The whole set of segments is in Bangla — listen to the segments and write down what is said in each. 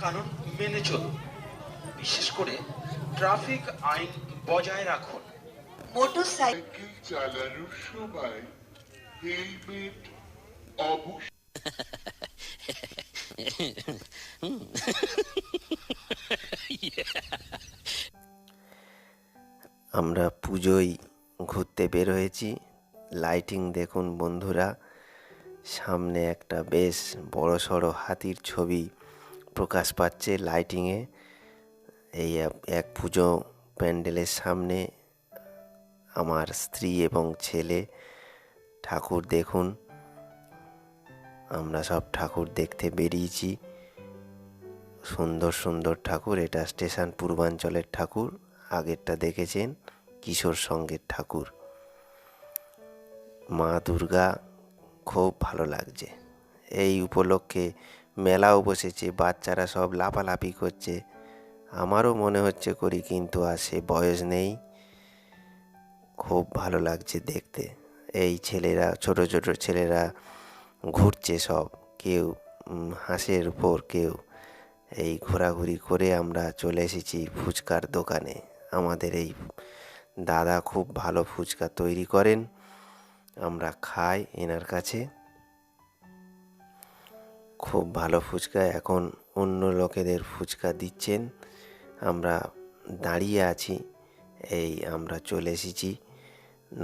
কানুন মেনে চলুন। বিশেষ করে ট্রাফিক আইন বজায় রাখুন। মোটরসাইকেল চালানোর সময় হেলমেট অবশ্যই। আমরা পুজোয় ঘুরতে বের হয়েছি। লাইটিং দেখুন বন্ধুরা, সামনে একটা বেশ বড়সড় হাতির ছবি প্রকাশ পাচ্ছে লাইটিংয়ে। এই এক পুজো প্যান্ডেলের সামনে আমার স্ত্রী এবং ছেলে ঠাকুর দেখুন। আমরা সব ঠাকুর দেখতে বেরিয়েছি, সুন্দর সুন্দর ঠাকুর। এটা স্টেশন পূর্বাঞ্চলের ঠাকুর, আগেরটা দেখেছেন কিশোর সঙ্গের ঠাকুর। মা দুর্গা খুব ভালো লাগছে। এই উপলক্ষে মেলাও বসেছে, বাচ্চারা সব লাফালাফি করছে। আমারও মনে হচ্ছে করি, কিন্তু আর সে বয়স নেই। খুব ভালো লাগছে দেখতে। এই ছেলেরা, ছোট ছোট ছেলেরা ঘুরছে সব, কেউ হাঁসের উপর, কেউ এই ঘোরাঘুরি করে আমরা চলে এসেছি ফুচকার দোকানে। আমাদের এই দাদা খুব ভালো ফুচকা তৈরি করেন, আমরা খাই এনার কাছে। খুব ভালো ফুচকা। এখন অন্য লোকেদের ফুচকা দিচ্ছেন, আমরা দাঁড়িয়ে আছি। এই আমরা চলে এসেছি।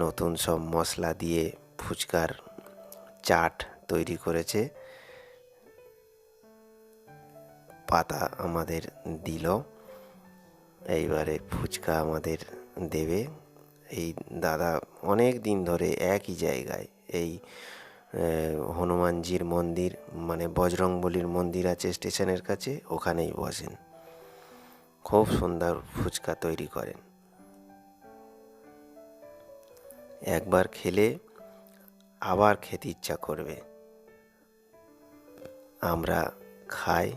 নতুন সব মশলা দিয়ে ফুচকার চাট তৈরি করেছে, পাতা আমাদের দিল। এইবারে ফুচকা আমাদের দেবে। এই দাদা অনেক দিন ধরে একই জায়গায়, এই হনুমানজির মন্দির, মানে বজরংবলীর মন্দির আছে স্টেশনের কাছে, ওখানেই বসেন। খুব সুন্দর ফুচকা তৈরি করেন। একবার খেলে আবার খেতে ইচ্ছা করবে। আমরা খাই,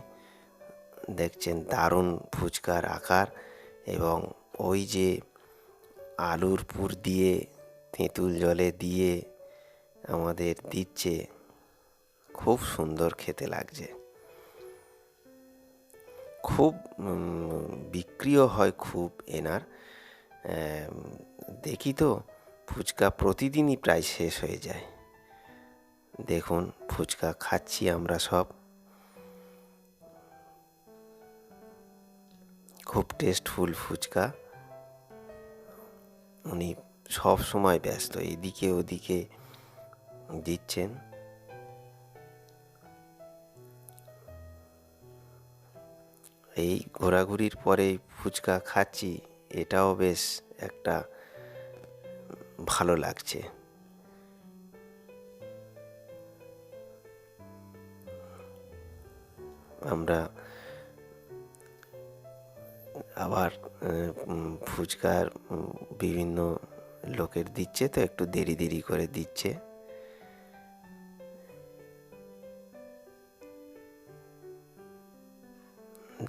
দেখছেন দারুণ ফুচকার আকার, এবং ওই যে আলুর পুর দিয়ে তেঁতুল জলে দিয়ে আমাদের দিচ্ছে, খুব সুন্দর খেতে লাগছে। খুব বিক্রিও হয় খুব এনার। দেখি তো ফুচকা প্রতিদিনই প্রায় শেষ হয়ে যায়। দেখুন ফুচকা খাচ্ছি আমরা সব, খুব টেস্টফুল ফুচকা। উনি সব সময় ব্যস্ত, এদিকে ওদিকে দিচ্ছেন। এই ঘোরাঘুরির পরে ফুচকা খাচ্ছি, এটাও বেশ একটা ভালো লাগছে। আমরা আবার ফুচকার বিভিন্ন লোকের দিচ্ছে, তো একটু দেরি দেরি করে দিচ্ছে।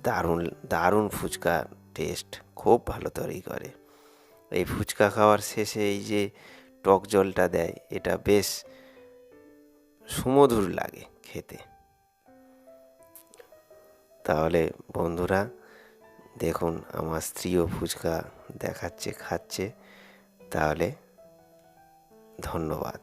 দারুণ দারুণ ফুচকা টেস্ট, খুব ভালো তৈরি করে। এই ফুচকা খাওয়ার শেষে এই যে টক জলটা দেয়, এটা বেশ সুমধুর লাগে খেতে। তাহলে বন্ধুরা দেখুন, আমার স্ত্রীও ফুচকা দেখাচ্ছে, খাচ্ছে। তাহলে ধন্যবাদ।